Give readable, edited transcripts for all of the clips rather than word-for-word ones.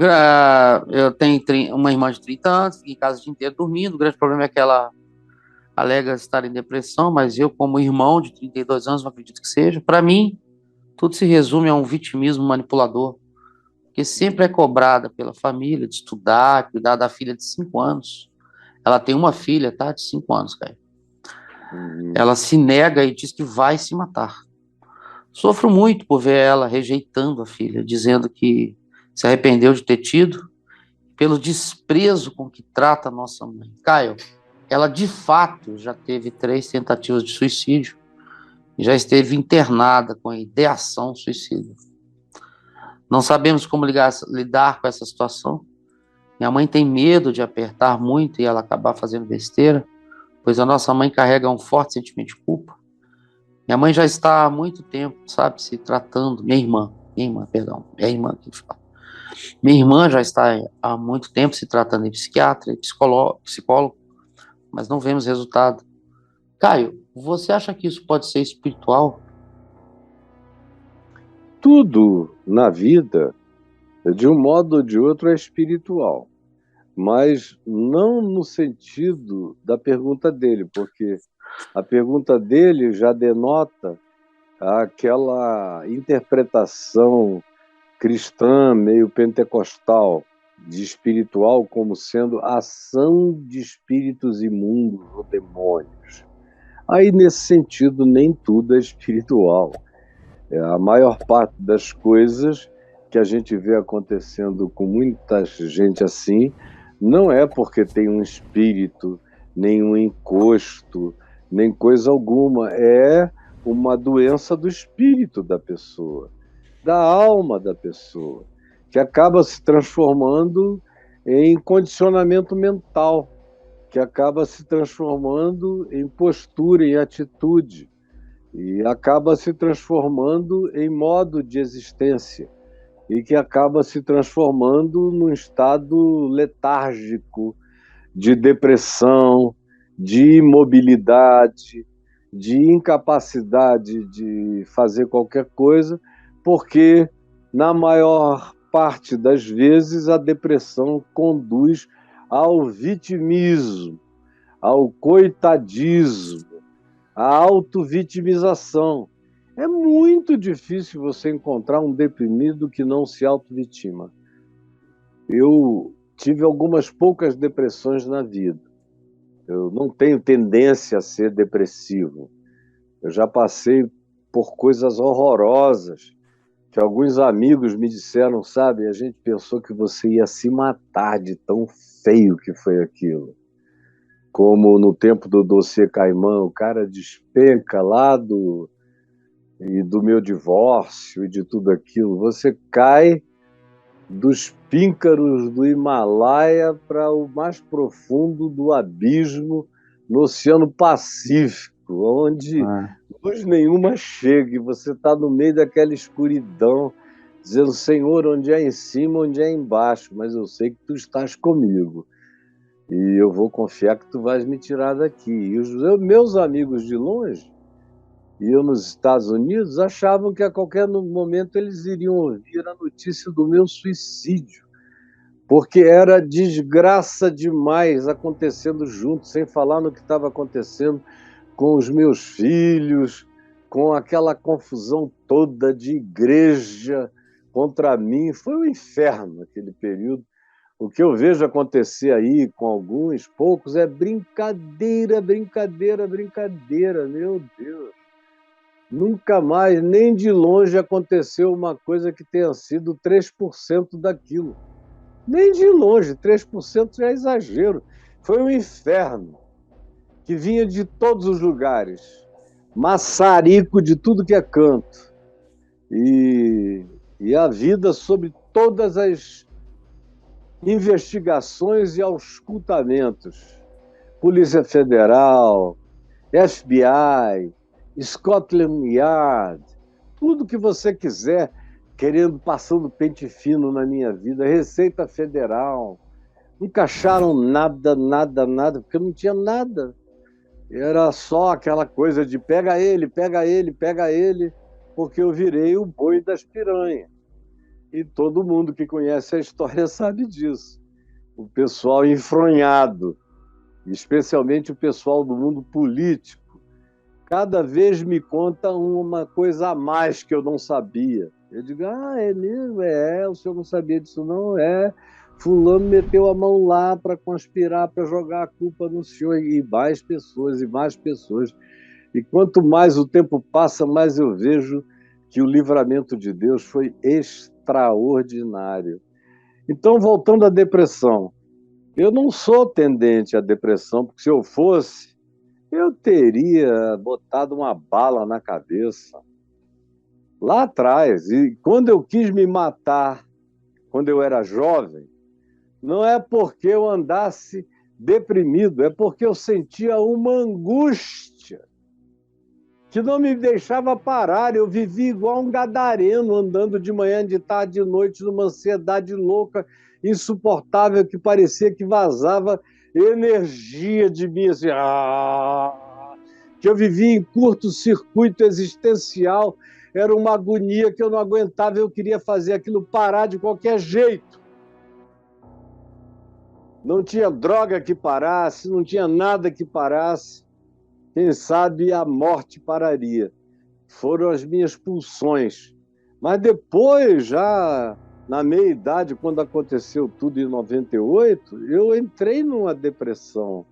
Eu tenho uma irmã de 30 anos, fica em casa o dia inteiro dormindo. O grande problema é que ela alega estar em depressão, mas eu, como irmão de 32 anos, não acredito que seja. Para mim, tudo se resume a um vitimismo manipulador, que sempre é cobrada pela família de estudar, cuidar da filha de 5 anos. Ela tem uma filha, tá? De 5 anos, cara. Uhum. Ela se nega e diz que vai se matar. Sofro muito por ver ela rejeitando a filha, dizendo que se arrependeu de ter tido, pelo desprezo com que trata a nossa mãe. Caio, ela de fato já teve 3 tentativas de suicídio e já esteve internada com ideação suicida. Não sabemos como lidar com essa situação. Minha mãe tem medo de apertar muito e ela acabar fazendo besteira, pois a nossa mãe carrega um forte sentimento de culpa. Minha mãe já está há muito tempo, sabe, se tratando. Minha irmã que fala. Minha irmã já está há muito tempo se tratando em psiquiatra e psicólogo, mas não vemos resultado. Caio, você acha que isso pode ser espiritual? Tudo na vida, de um modo ou de outro, é espiritual, mas não no sentido da pergunta dele, porque a pergunta dele já denota aquela interpretação cristã, meio pentecostal, de espiritual como sendo ação de espíritos imundos ou demônios. Aí, nesse sentido, nem tudo é espiritual. A maior parte das coisas que a gente vê acontecendo com muita gente assim, não é porque tem um espírito, nem um encosto, nem coisa alguma. É uma doença do espírito da pessoa, da alma da pessoa, que acaba se transformando em condicionamento mental, que acaba se transformando em postura, em atitude, e acaba se transformando em modo de existência, e que acaba se transformando num estado letárgico, de depressão, de imobilidade, de incapacidade de fazer qualquer coisa, porque, na maior parte das vezes, a depressão conduz ao vitimismo, ao coitadismo, à autovitimização. É muito difícil você encontrar um deprimido que não se autovitima. Eu tive algumas poucas depressões na vida. Eu não tenho tendência a ser depressivo. Eu já passei por coisas horrorosas que alguns amigos me disseram, sabe? A gente pensou que você ia se matar de tão feio que foi aquilo. Como no tempo do dossiê Caimã, o cara despenca lá do meu divórcio e de tudo aquilo. Você cai dos píncaros do Himalaia para o mais profundo do abismo no Oceano Pacífico, onde Ah, luz nenhuma chega e você está no meio daquela escuridão, dizendo, Senhor, onde é em cima, onde é embaixo, mas eu sei que tu estás comigo e eu vou confiar que tu vais me tirar daqui. E os meus amigos de longe, e eu nos Estados Unidos, achavam que a qualquer momento eles iriam ouvir a notícia do meu suicídio, porque era desgraça demais acontecendo junto, sem falar no que estava acontecendo com os meus filhos, com aquela confusão toda de igreja contra mim. Foi um inferno aquele período. O que eu vejo acontecer aí com alguns, poucos, é brincadeira, brincadeira, brincadeira, meu Deus. Nunca mais, nem de longe, aconteceu uma coisa que tenha sido 3% daquilo. Nem de longe, 3% já é exagero. Foi um inferno que vinha de todos os lugares, maçarico de tudo que é canto. E a vida sob todas as investigações e auscultamentos. Polícia Federal, FBI, Scotland Yard, tudo que você quiser, querendo, passando pente fino na minha vida, Receita Federal, nunca acharam nada, nada, nada, porque não tinha nada. Era só aquela coisa de pega ele, pega ele, pega ele, porque eu virei o boi das piranhas. E todo mundo que conhece a história sabe disso. O pessoal enfronhado, especialmente o pessoal do mundo político, cada vez me conta uma coisa a mais que eu não sabia. Eu digo, é mesmo? O senhor não sabia disso não? Fulano meteu a mão lá para conspirar, para jogar a culpa no senhor, e mais pessoas, e mais pessoas. E quanto mais o tempo passa, mais eu vejo que o livramento de Deus foi extraordinário. Então, voltando à depressão, eu não sou tendente à depressão, porque se eu fosse, eu teria botado uma bala na cabeça lá atrás. E quando eu quis me matar, quando eu era jovem, não é porque eu andasse deprimido, é porque eu sentia uma angústia que não me deixava parar. Eu vivia igual um gadareno, andando de manhã, de tarde, de noite, numa ansiedade louca, insuportável, que parecia que vazava energia de mim, assim, que eu vivia em curto-circuito existencial. Era uma agonia que eu não aguentava, eu queria fazer aquilo parar de qualquer jeito. Não tinha droga que parasse, não tinha nada que parasse. Quem sabe a morte pararia. Foram as minhas pulsões. Mas depois, já na meia-idade, quando aconteceu tudo em 98, eu entrei numa depressão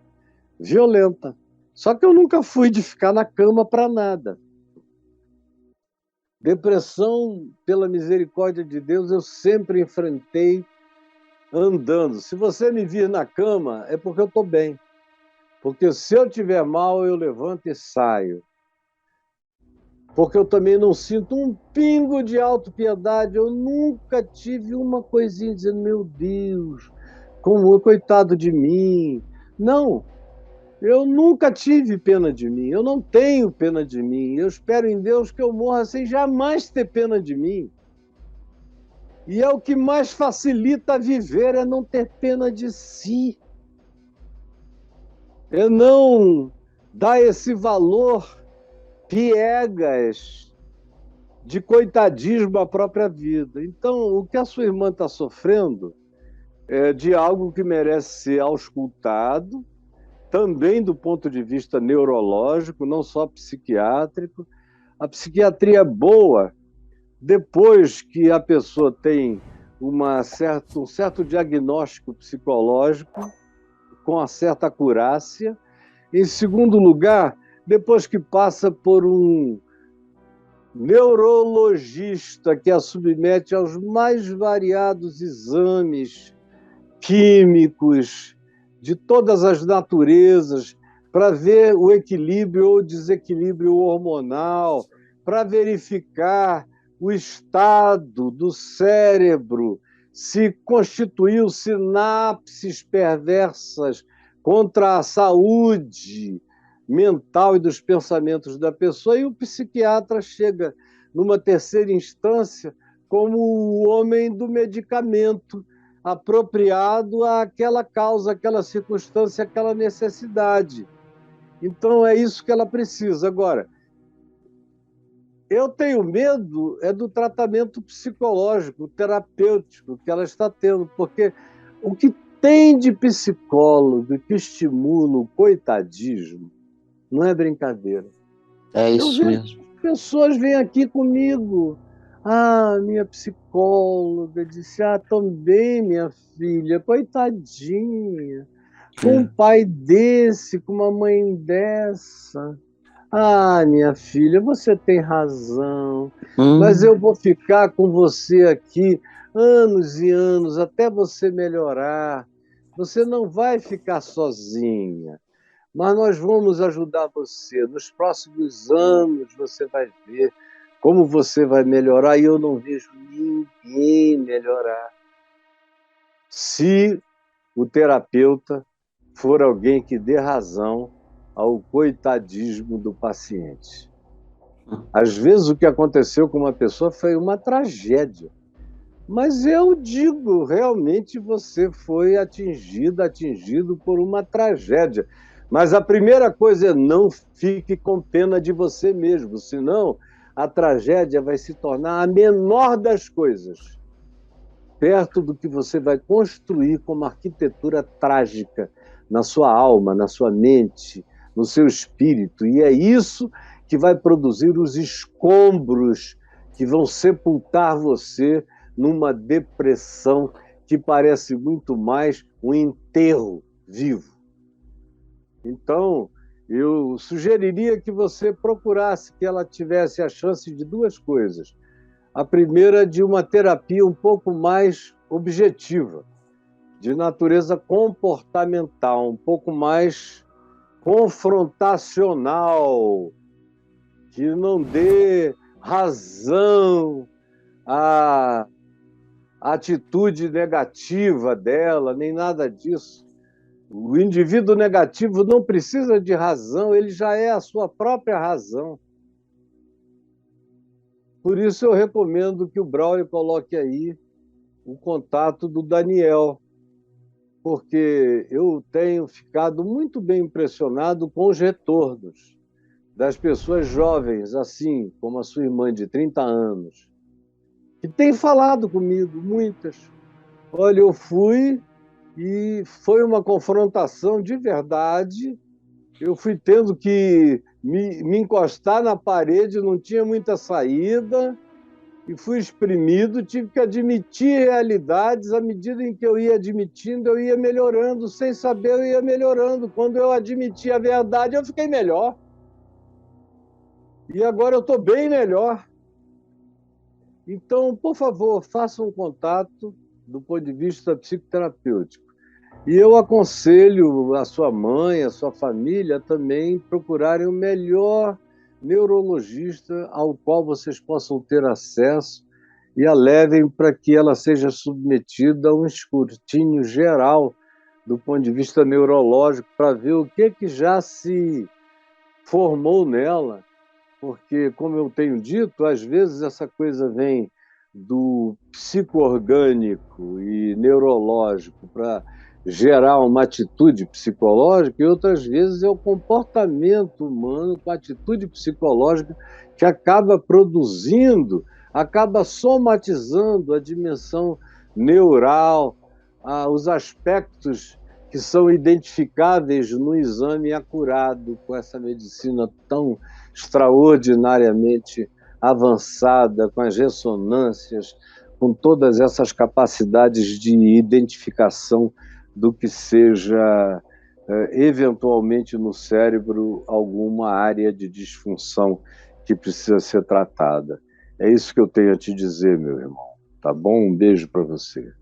violenta. Só que eu nunca fui de ficar na cama para nada. Depressão, pela misericórdia de Deus, eu sempre enfrentei andando. Se você me vir na cama, é porque eu estou bem. Porque se eu estiver mal, eu levanto e saio. Porque eu também não sinto um pingo de autopiedade. Eu nunca tive uma coisinha dizendo, meu Deus, como coitado de mim. Não, eu nunca tive pena de mim. Eu não tenho pena de mim. Eu espero em Deus que eu morra sem jamais ter pena de mim. E é o que mais facilita viver, é não ter pena de si. É não dar esse valor piegas de coitadismo à própria vida. Então, o que a sua irmã está sofrendo é de algo que merece ser auscultado, também do ponto de vista neurológico, não só psiquiátrico. A psiquiatria é boa depois que a pessoa tem um certo diagnóstico psicológico, com uma certa acurácia. Em segundo lugar, depois que passa por um neurologista que a submete aos mais variados exames químicos de todas as naturezas, para ver o equilíbrio ou desequilíbrio hormonal, para verificar o estado do cérebro, se constituiu sinapses perversas contra a saúde mental e dos pensamentos da pessoa, e o psiquiatra chega numa terceira instância como o homem do medicamento apropriado àquela causa, àquela circunstância, àquela necessidade. Então é isso que ela precisa. Agora, eu tenho medo do tratamento psicológico, terapêutico que ela está tendo, porque o que tem de psicólogo que estimula o coitadismo não é brincadeira. É isso mesmo. Pessoas vêm aqui comigo. Minha psicóloga disse, também, minha filha, coitadinha, com um pai desse, com uma mãe dessa. Minha filha, você tem razão, mas eu vou ficar com você aqui anos e anos, até você melhorar. Você não vai ficar sozinha, mas nós vamos ajudar você. Nos próximos anos você vai ver como você vai melhorar, e eu não vejo ninguém melhorar se o terapeuta for alguém que dê razão ao coitadismo do paciente. Às vezes o que aconteceu com uma pessoa foi uma tragédia, mas eu digo, realmente você foi atingido por uma tragédia. Mas a primeira coisa é não fique com pena de você mesmo, senão a tragédia vai se tornar a menor das coisas. perto do que você vai construir como arquitetura trágica na sua alma, na sua mente, no seu espírito. E é isso que vai produzir os escombros que vão sepultar você numa depressão que parece muito mais um enterro vivo. Então, eu sugeriria que você procurasse que ela tivesse a chance de duas coisas. A primeira, de uma terapia um pouco mais objetiva, de natureza comportamental, um pouco mais confrontacional, que não dê razão à atitude negativa dela, nem nada disso. O indivíduo negativo não precisa de razão, ele já é a sua própria razão. Por isso eu recomendo que o Braulio coloque aí o contato do Daniel, porque eu tenho ficado muito bem impressionado com os retornos das pessoas jovens, assim como a sua irmã de 30 anos, que tem falado comigo, muitas. Olha, eu fui e foi uma confrontação de verdade. Eu fui tendo que me encostar na parede, não tinha muita saída, e fui exprimido, tive que admitir realidades. À medida em que eu ia admitindo, eu ia melhorando, sem saber eu ia melhorando. Quando eu admiti a verdade, eu fiquei melhor. E agora eu estou bem melhor. Então, por favor, faça um contato do ponto de vista psicoterapêutico. E eu aconselho a sua mãe, a sua família também procurarem o melhor neurologista ao qual vocês possam ter acesso e a levem para que ela seja submetida a um escrutínio geral do ponto de vista neurológico para ver o que já se formou nela, porque, como eu tenho dito, às vezes essa coisa vem do psicoorgânico e neurológico para gerar uma atitude psicológica, e outras vezes é o comportamento humano com atitude psicológica que acaba produzindo, acaba somatizando a dimensão neural, os aspectos que são identificáveis no exame acurado com essa medicina tão extraordinariamente avançada, com as ressonâncias, com todas essas capacidades de identificação do que seja, eventualmente, no cérebro, alguma área de disfunção que precisa ser tratada. É isso que eu tenho a te dizer, meu irmão. Tá bom? Um beijo para você.